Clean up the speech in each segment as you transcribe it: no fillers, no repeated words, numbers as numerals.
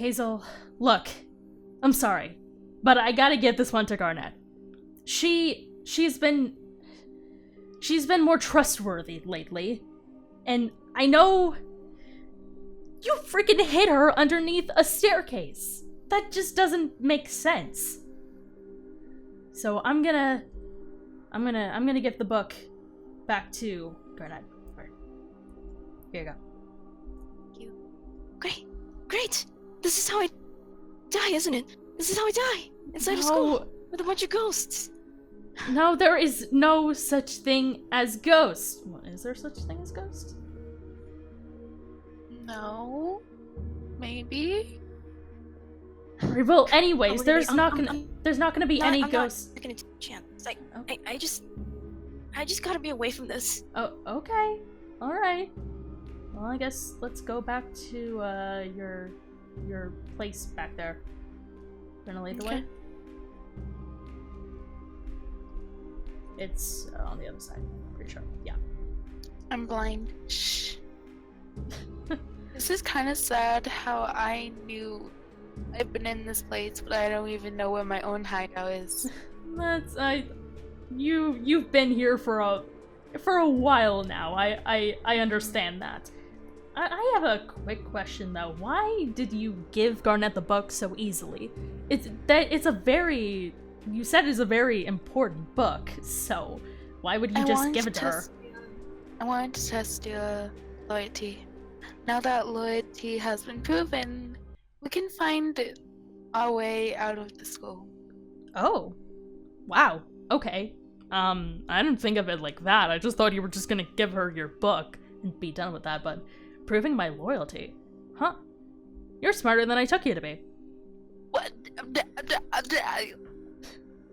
Hazel, look, I'm sorry, but I gotta give this one to Garnet. She's been more trustworthy lately, and I know you freaking hid her underneath a staircase. That just doesn't make sense. So I'm gonna give the book back to Garnet. Here you go. Thank you. Great. This is how I die, isn't it? This is how I die inside of school with a bunch of ghosts. No, there is no such thing as ghosts. What, is there such thing as ghosts? No, maybe. Well, anyways, there's not gonna be any ghosts. I'm not gonna take a chance. I just gotta be away from this. Oh, okay. All right. Well, I guess let's go back to your place back there. Gonna lead the way. It's on the other side. Pretty sure. Yeah. I'm blind. Shh. This is kind of sad how I knew I've been in this place, but I don't even know where my own hideout is. You've been here for a while now. I understand that. I have a quick question though. Why did you give Garnet the book so easily? You said it's a very important book, so why would you just give it to her? I wanted to test your loyalty. Now that loyalty has been proven, we can find our way out of the school. Oh. Wow. Okay. I didn't think of it like that. I just thought you were just gonna give her your book and be done with that, but proving my loyalty. Huh. You're smarter than I took you to be. What?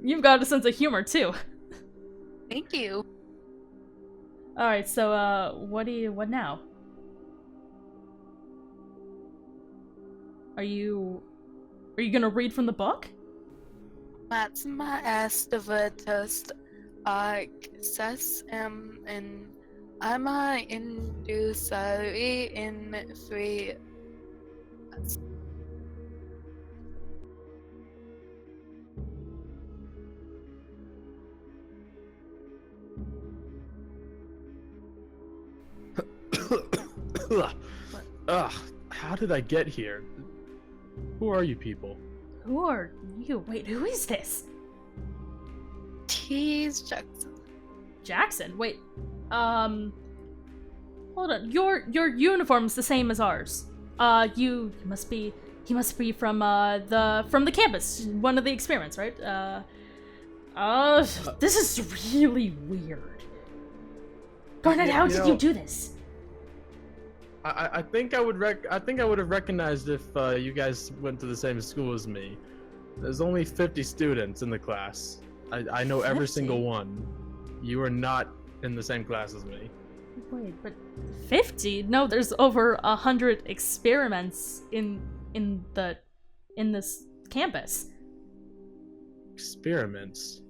You've got a sense of humor, too. Thank you. Alright, so, what now? Are you gonna read from the book? Matsma asked the vertest access in Ama Indusari in 3. Ugh, how did I get here? Who are you people? Who are you? Wait, who is this? He's Jackson. Jackson? Wait, hold on. Your uniform's the same as ours. He must be from the campus, one of the experiments, right? This is really weird. Garnet, how did you do this? I think I would have recognized if you guys went to the same school as me. There's only 50 students in the class. I know every 50? single one. You are not in the same class as me. Wait, but 50? No, there's over 100 experiments in this campus. Experiments?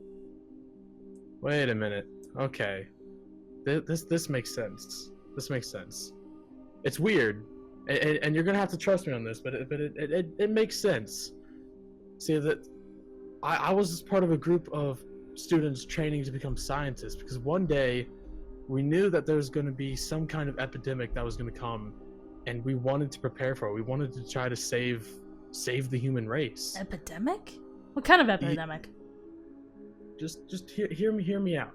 Wait a minute. Okay. This makes sense. This makes sense. It's weird, and you're gonna have to trust me on this, but it makes sense. See, that I was just part of a group of students training to become scientists, because one day we knew that there was going to be some kind of epidemic that was going to come, and we wanted to prepare for it. We wanted to try to save the human race. Epidemic? What kind of epidemic? Just hear me out.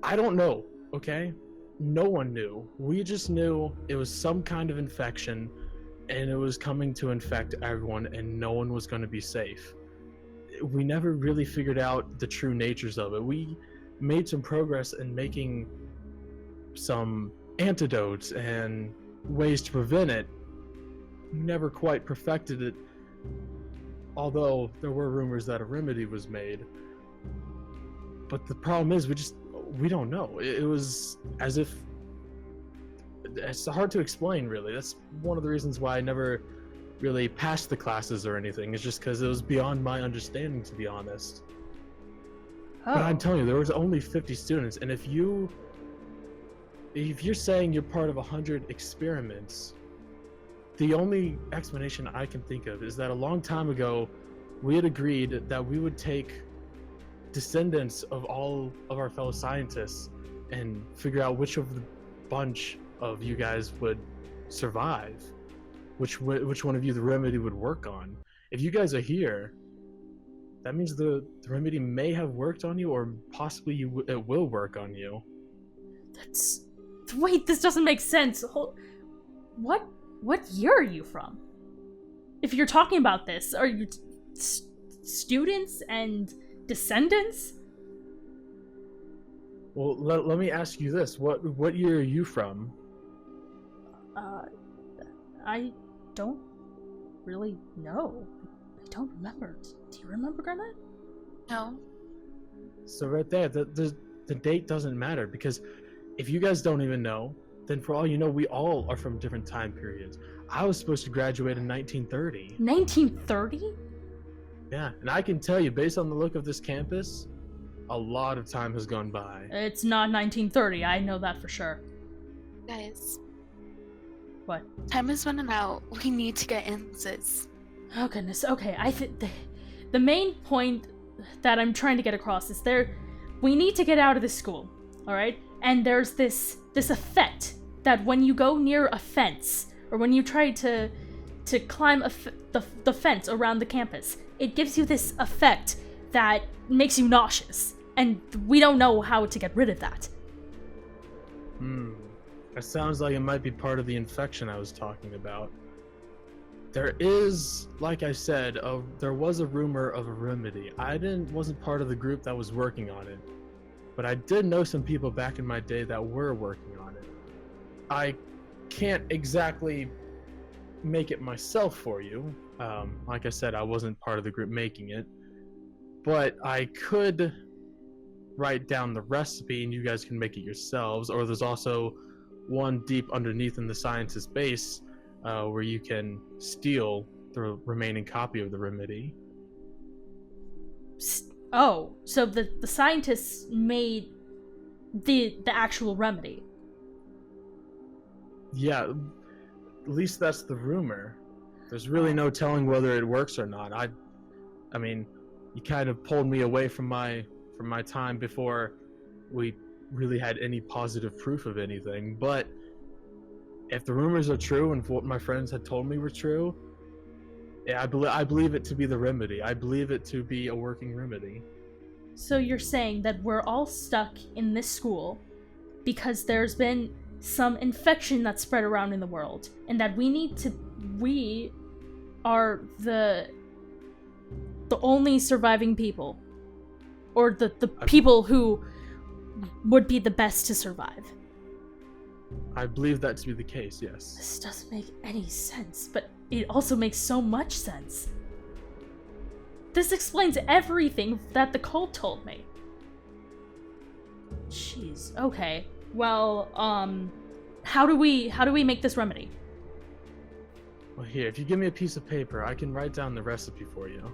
I don't know, okay? No one knew. We just knew it was some kind of infection, and it was coming to infect everyone, and no one was going to be safe. We never really figured out the true natures of it. We made some progress in making some antidotes and ways to prevent it. We never quite perfected it, although there were rumors that a remedy was made. But the problem is, we don't know. It was as if it's hard to explain, really. That's one of the reasons why I never really passed the classes or anything. It's just because it was beyond my understanding, to be honest. Oh. But I'm telling you, there was only 50 students, and if you're saying you're part of 100 experiments, the only explanation I can think of is that a long time ago, we had agreed that we would take descendants of all of our fellow scientists and figure out which of the bunch of you guys would survive, which one of you the remedy would work on. If you guys are here, that means the remedy may have worked on you, or possibly it will work on you. Wait, this doesn't make sense. What year are you from? If you're talking about this, are you students and descendants? Well, let me ask you this. What year are you from? I don't really know. I don't remember. Do you remember, Garnet? No. So right there, the date doesn't matter, because if you guys don't even know, then for all you know, we all are from different time periods. I was supposed to graduate in 1930. 1930? Yeah, and I can tell you, based on the look of this campus, a lot of time has gone by. It's not 1930, I know that for sure. Guys. What? Time is running out. We need to get answers. Oh goodness, okay, I think the main point that I'm trying to get across is we need to get out of this school, alright? And there's this effect that when you go near a fence, or when you try to climb the fence around the campus, it gives you this effect that makes you nauseous, and we don't know how to get rid of that. That sounds like it might be part of the infection I was talking about. There is, like I said, there was a rumor of a remedy. I wasn't part of the group that was working on it, but I did know some people back in my day that were working on it. I can't exactly make it myself for you. Like I said, I wasn't part of the group making it, but I could write down the recipe and you guys can make it yourselves, or there's also one deep underneath in the scientist's base where you can steal the remaining copy of the remedy. Oh, so the scientists made the actual remedy. Yeah, at least that's the rumor. There's really no telling whether it works or not. I mean, you kind of pulled me away from my time before we really had any positive proof of anything, but if the rumors are true and what my friends had told me were true, yeah, I believe it to be the remedy. I believe it to be a working remedy. So you're saying that we're all stuck in this school because there's been some infection that's spread around in the world, and that we are the only surviving people, or the people who would be the best to survive. I believe that to be the case, yes. This doesn't make any sense, but it also makes so much sense. This explains everything that the cult told me. Jeez, okay. Well, how do we make this remedy? Well, here, if you give me a piece of paper, I can write down the recipe for you.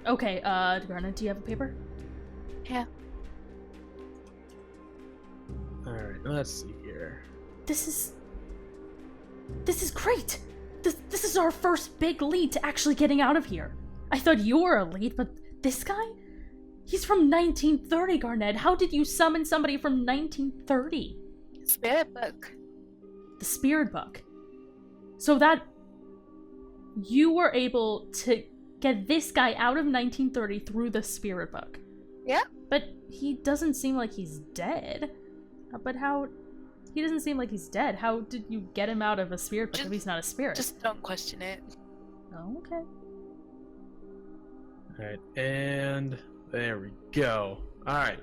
Okay, Garnet, do you have a paper? Yeah. Alright, let's see here. This is great! This is our first big lead to actually getting out of here. I thought you were a lead, but this guy? He's from 1930, Garnet. How did you summon somebody from 1930? Spirit book. The spirit book. So that you were able to get this guy out of 1930 through the spirit book. Yeah. But he doesn't seem like he's dead. But how... He doesn't seem like he's dead. How did you get him out of a spirit book if he's not a spirit? Just don't question it. Oh, okay. Alright, and there we go. Alright.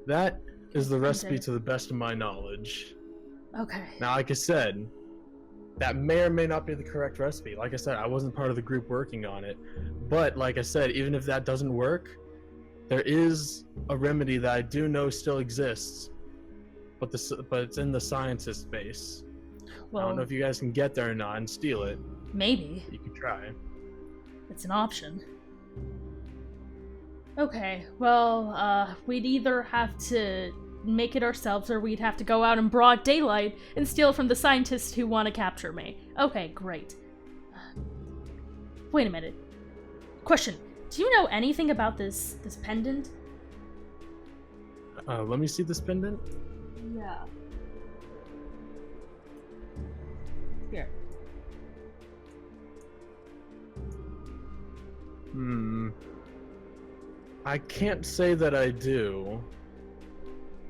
That is the recipe to the best of my knowledge. Okay. Now, like I said, that may or may not be the correct recipe. Like I said, I wasn't part of the group working on it. But, like I said, even if that doesn't work, there is a remedy that I do know still exists. But it's in the scientist base. Well, I don't know if you guys can get there or not and steal it. Maybe. You can try. It's an option. Okay, well, we'd either have to make it ourselves, or we'd have to go out in broad daylight and steal from the scientists who want to capture me. Okay, great. Wait a minute. Question. Do you know anything about this pendant? Let me see this pendant. Yeah. Here. I can't say that I do.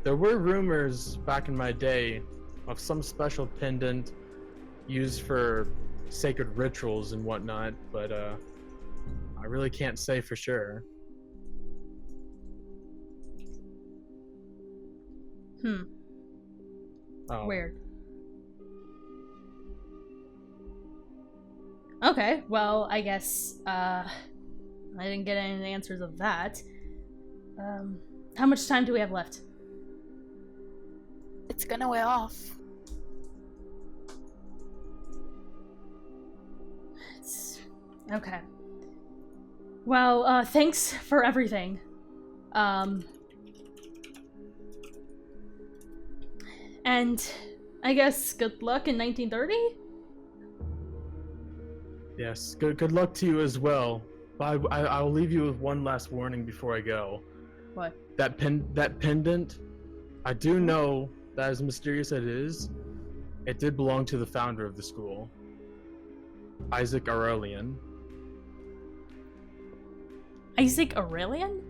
There were rumors back in my day of some special pendant used for sacred rituals and whatnot, but I really can't say for sure. Oh. Weird. Okay, well, I guess, I didn't get any answers of that. How much time do we have left? It's gonna wear off. Okay. Well, thanks for everything. And I guess good luck in 1930? Yes, good luck to you as well. I'll leave you with one last warning before I go. What? That pendant, I do know that as mysterious as it is, it did belong to the founder of the school, Isaac Aurelian. Isaac Aurelian?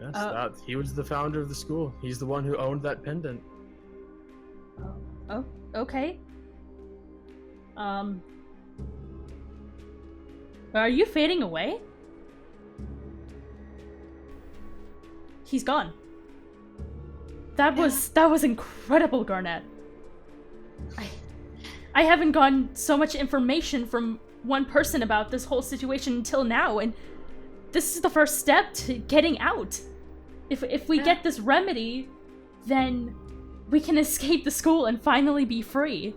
Yes, he was the founder of the school. He's the one who owned that pendant. Oh, okay. Are you fading away? He's gone. That was incredible, Garnet. I haven't gotten so much information from one person about this whole situation until now, and this is the first step to getting out. If we get this remedy, then we can escape the school and finally be free.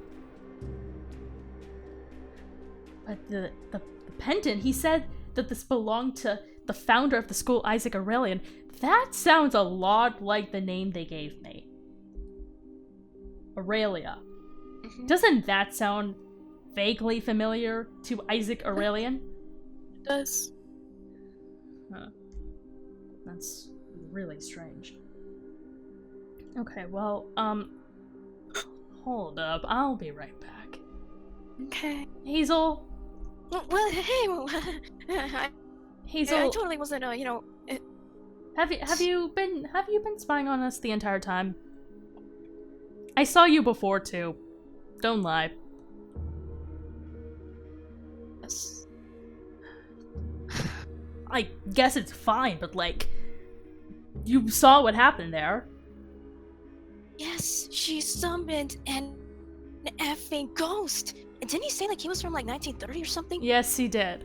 But the pendant, he said that this belonged to the founder of the school, Isaac Aurelian. That sounds a lot like the name they gave me. Aurelia. Mm-hmm. Doesn't that sound vaguely familiar to Isaac Aurelian? It does. Huh. That's really strange. Okay, well, hold up. I'll be right back. Okay. Hazel? Well, hey, Hazel, I totally wasn't, have you been spying on us the entire time? I saw you before too. Don't lie. Yes. I guess it's fine, but like, you saw what happened there. Yes, she summoned an effing ghost. And didn't he say like he was from like 1930 or something? Yes, he did.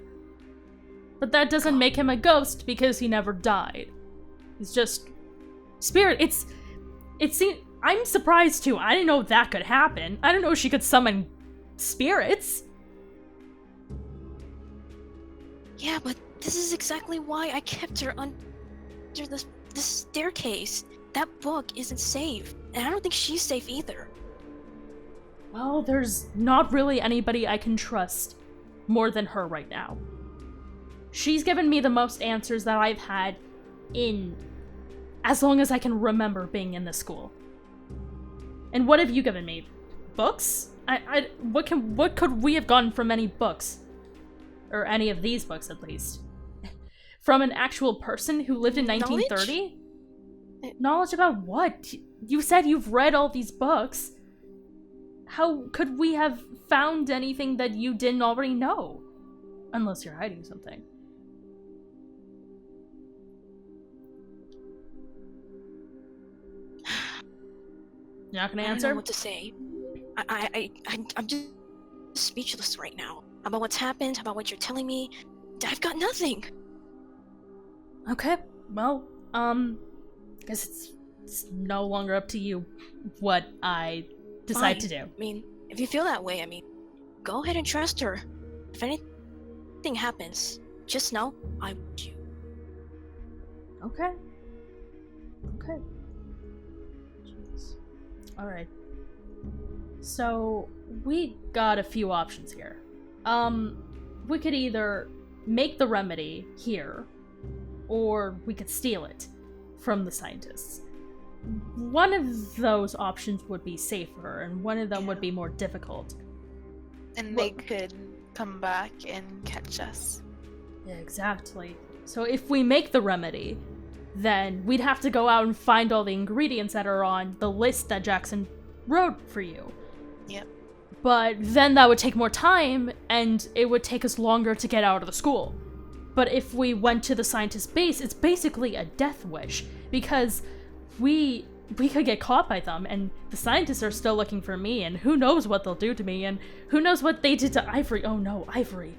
But that doesn't make him a ghost because he never died. He's just spirit. I'm surprised too. I didn't know that could happen. I didn't know she could summon spirits. Yeah, but this is exactly why I kept her under the staircase. That book isn't safe, and I don't think she's safe either. Well, there's not really anybody I can trust more than her right now. She's given me the most answers that I've had in as long as I can remember being in this school. And what have you given me? Books? What could we have gotten from any books? Or any of these books, at least. From an actual person who lived in 1930? Knowledge about what? You said you've read all these books. How could we have found anything that you didn't already know? Unless you're hiding something. You're not gonna answer? I don't know what to say. I'm just speechless right now. About what's happened, about what you're telling me. I've got nothing. Okay, well, guess it's no longer up to you what I decide to do. I mean, if you feel that way, go ahead and trust her. If anything happens, just know I want you. Okay. Okay. Jeez. Alright. So, we got a few options here. We could either make the remedy here, or we could steal it from the scientists. One of those options would be safer, and one of them would be more difficult. And they could come back and catch us. Yeah, exactly. So if we make the remedy, then we'd have to go out and find all the ingredients that are on the list that Jackson wrote for you. Yep. But then that would take more time, and it would take us longer to get out of the school. But if we went to the scientist base, it's basically a death wish, because we could get caught by them, and the scientists are still looking for me, and who knows what they'll do to me, and who knows what they did to Ivory. Oh no, Ivory.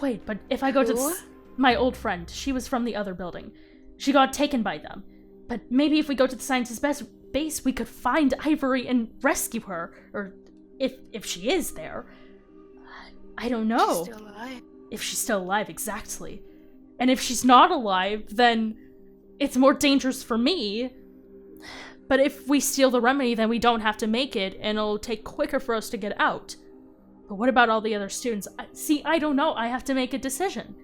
Wait, but if I go to my old friend, she was from the other building. She got taken by them. But maybe if we go to the scientist base, we could find Ivory and rescue her, or if she is there. I don't know. She's still alive. If she's still alive, exactly. And if she's not alive, then it's more dangerous for me. But if we steal the remedy, then we don't have to make it, and it'll take quicker for us to get out. But what about all the other students? See, I don't know. I have to make a decision.